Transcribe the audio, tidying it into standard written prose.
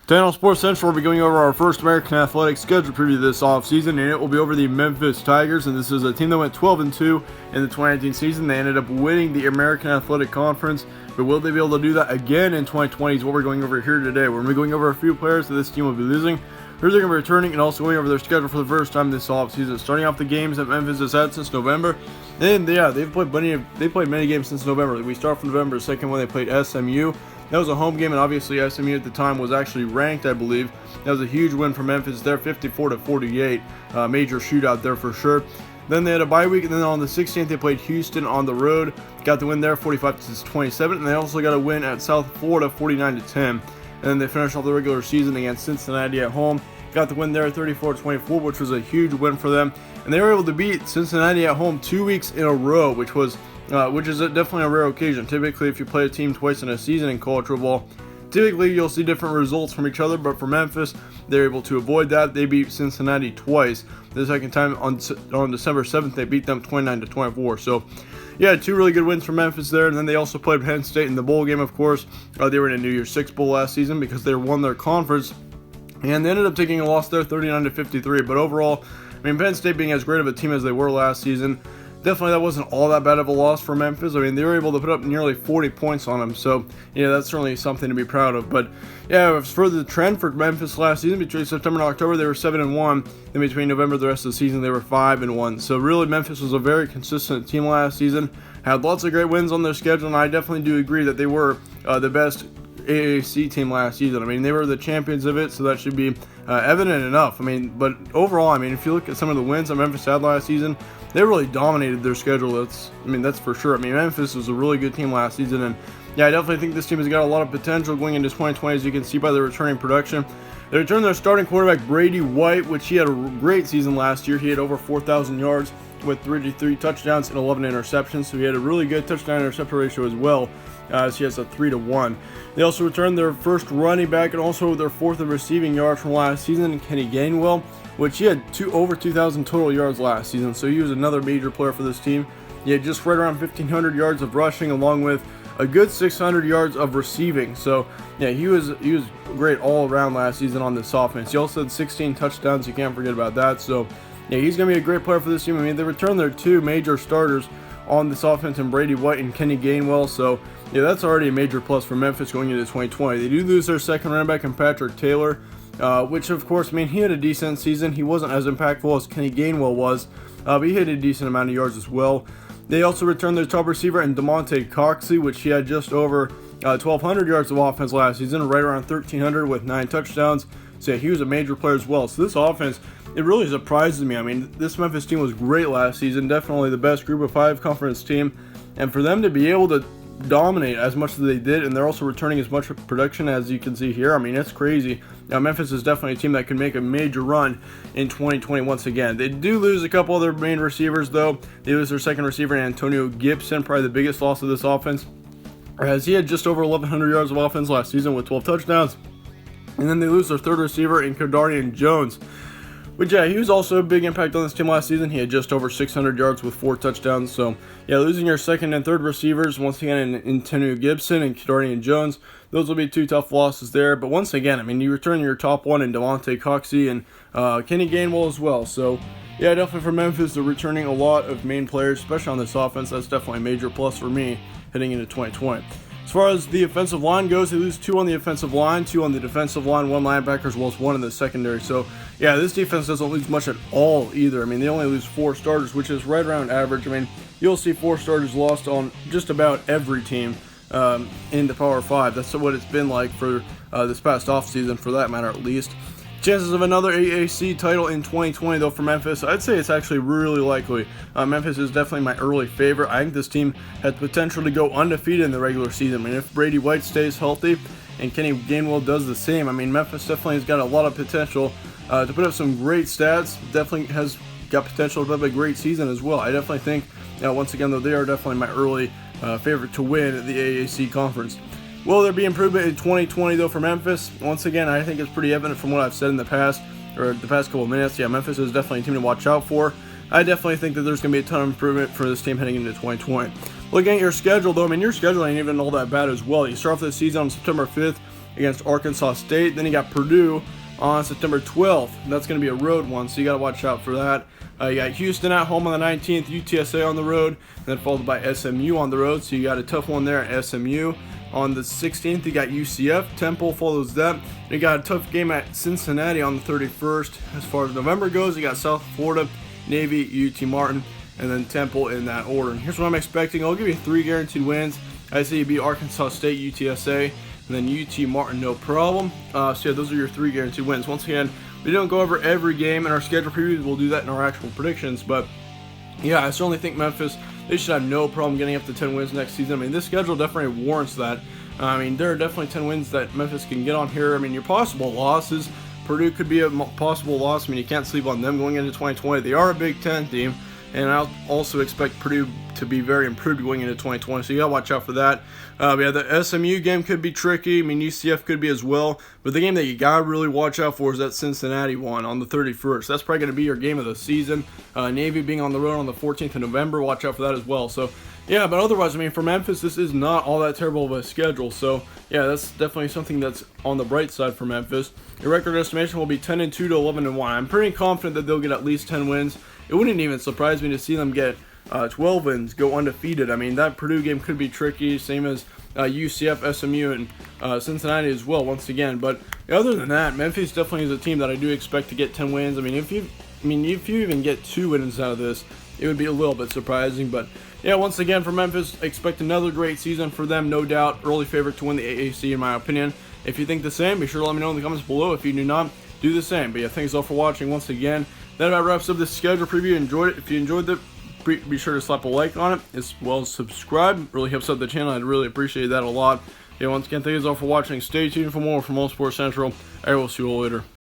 Daniel Sports Central will be going over our first American Athletics schedule preview this offseason, and it will be over the Memphis Tigers. And this is a team that went 12-2 in the 2019 season. They ended up winning the American Athletic Conference, but will they be able to do that again in 2020 is what we're going over here today. We're going to be going over a few players that this team will be losing, who they're going to be returning, and also going over their schedule for the first time this offseason. Starting off the games that Memphis has had since November, and they've played many games since November. We start from November 2nd when they played SMU. That was a home game, and obviously SMU at the time was actually ranked, I believe. That was a huge win for Memphis there, 54-48. Major shootout there for sure. Then they had a bye week, and then on the 16th they played Houston on the road. Got the win there, 45-27, and they also got a win at South Florida, 49-10. And then they finished off the regular season against Cincinnati at home. Got the win there, 34-24, which was a huge win for them. And they were able to beat Cincinnati at home 2 weeks in a row, which is definitely a rare occasion. Typically, if you play a team twice in a season in college football, typically you'll see different results from each other, but for Memphis, they're able to avoid that. They beat Cincinnati twice. The second time on December 7th, they beat them 29-24. So, yeah, two really good wins for Memphis there. And then they also played Penn State in the bowl game, of course. They were in a New Year's Six bowl last season because they won their conference. And they ended up taking a loss there, 39-53. But overall, I mean, Penn State being as great of a team as they were last season, definitely that wasn't all that bad of a loss for Memphis. I mean, they were able to put up nearly 40 points on them. So, yeah, that's certainly something to be proud of. But, yeah, as for the trend for Memphis last season, between September and October, they were 7-1. Then between November and the rest of the season, they were 5-1. So, really, Memphis was a very consistent team last season. Had lots of great wins on their schedule, and I definitely do agree that they were the best AAC team last season. I mean, they were the champions of it, so that should be evident enough. I mean, but overall, I mean, if you look at some of the wins that Memphis had last season, they really dominated their schedule. That's for sure. I mean, Memphis was a really good team last season, and yeah, I definitely think this team has got a lot of potential going into 2020, as you can see by their returning production. They returned their starting quarterback, Brady White, which he had a great season last year. He had over 4,000 yards with 33 touchdowns and 11 interceptions, so he had a really good touchdown-interception ratio as well, as he has a 3-1. They also returned their first running back and also their fourth in receiving yards from last season, Kenny Gainwell, which he had over 2,000 total yards last season, so he was another major player for this team. He had just right around 1,500 yards of rushing, along with a good 600 yards of receiving. So, yeah, he was great all around last season on this offense. He also had 16 touchdowns. You can't forget about that. So, yeah, he's going to be a great player for this team. I mean, they returned their two major starters on this offense in Brady White and Kenny Gainwell. So, yeah, that's already a major plus for Memphis going into 2020. They do lose their second running back in Patrick Taylor, which, of course, I mean, he had a decent season. He wasn't as impactful as Kenny Gainwell was, but he had a decent amount of yards as well. They also returned their top receiver in DeMonte Coxey, which he had just over 1,200 yards of offense last season, right around 1,300 with 9 touchdowns. So, yeah, he was a major player as well. So, this offense, it really surprises me. I mean, this Memphis team was great last season, definitely the best group of 5 conference team, and for them to be able to dominate as much as they did, and they're also returning as much production as you can see here. I mean, it's crazy. Now, Memphis is definitely a team that can make a major run in 2020 once again. They do lose a couple of their main receivers, though. They lose their second receiver, Antonio Gibson, probably the biggest loss of this offense, as he had just over 1,100 yards of offense last season with 12 touchdowns. And then they lose their third receiver in Kadarian Jones, which, yeah, he was also a big impact on this team last season. He had just over 600 yards with 4 touchdowns. So, yeah, losing your second and third receivers, once again, in Antonio Gibson and Kadarian Jones, those will be 2 tough losses there. But once again, I mean, you return your top one in DeMonte Coxey and Kenny Gainwell as well. So, yeah, definitely for Memphis, they're returning a lot of main players, especially on this offense. That's definitely a major plus for me heading into 2020. As far as the offensive line goes, they lose 2 on the offensive line, 2 on the defensive line, 1 linebacker as well as 1 in the secondary. So, yeah, this defense doesn't lose much at all either. I mean, they only lose 4 starters, which is right around average. I mean, you'll see 4 starters lost on just about every team in the Power 5. That's what it's been like for this past offseason, for that matter at least. Chances of another AAC title in 2020, though, for Memphis, I'd say it's actually really likely. Memphis is definitely my early favorite. I think this team has potential to go undefeated in the regular season. I mean, if Brady White stays healthy and Kenny Gainwell does the same, I mean, Memphis definitely has got a lot of potential to put up some great stats. Definitely has got potential to have a great season as well. I definitely think, once again, though, they are definitely my early favorite to win the AAC conference. Will there be improvement in 2020, though, for Memphis? Once again, I think it's pretty evident from what I've said in the past, or the past couple of minutes. Yeah, Memphis is definitely a team to watch out for. I definitely think that there's going to be a ton of improvement for this team heading into 2020. Looking at your schedule, though, I mean, your schedule ain't even all that bad as well. You start off the season on September 5th against Arkansas State. Then you got Purdue on September 12th. That's going to be a road one, so you got to watch out for that. You got Houston at home on the 19th, UTSA on the road, and then followed by SMU on the road. So you got a tough one there at SMU. On the 16th, you got UCF. Temple follows that. You got a tough game at Cincinnati on the 31st. As far as November goes, you got South Florida, Navy, UT Martin, and then Temple in that order. And here's what I'm expecting. I'll give you 3 guaranteed wins. I say you beat Arkansas State, UTSA, and then UT Martin, no problem. So yeah, those are your 3 guaranteed wins. Once again, we don't go over every game in our schedule previews. We'll do that in our actual predictions. But yeah, I certainly think Memphis, they should have no problem getting up to 10 wins next season. I mean, this schedule definitely warrants that. I mean, there are definitely 10 wins that Memphis can get on here. I mean, your possible losses, Purdue could be a possible loss. I mean, you can't sleep on them going into 2020. They are a Big Ten team, and I also expect Purdue to be very improved going into 2020, so you gotta watch out for that. Yeah, the SMU game could be tricky. I mean, UCF could be as well, but the game that you gotta really watch out for is that Cincinnati one on the 31st. That's probably gonna be your game of the season. Navy being on the road on the 14th of November, watch out for that as well. So yeah, but otherwise, I mean, for Memphis, this is not all that terrible of a schedule. So yeah, that's definitely something that's on the bright side for Memphis. Your record estimation will be 10-2 to 11-1. I'm pretty confident that they'll get at least 10 wins. It wouldn't even surprise me to see them get 12 wins, go undefeated. I mean, that Purdue game could be tricky, same as UCF, SMU, and Cincinnati as well, once again. But other than that, Memphis definitely is a team that I do expect to get 10 wins. I mean, if you even get 2 wins out of this, it would be a little bit surprising. But yeah, once again, for Memphis, expect another great season for them, no doubt. Early favorite to win the AAC, in my opinion. If you think the same, be sure to let me know in the comments below. If you do not, do the same. But yeah, thanks all for watching once again. That about wraps up this schedule preview. Enjoyed it. If you enjoyed it, be sure to slap a like on it, as well as subscribe. Really helps out the channel. I'd really appreciate that a lot. Yeah, once again, thank you all for watching. Stay tuned for more from All Sports Central. I will see you all later.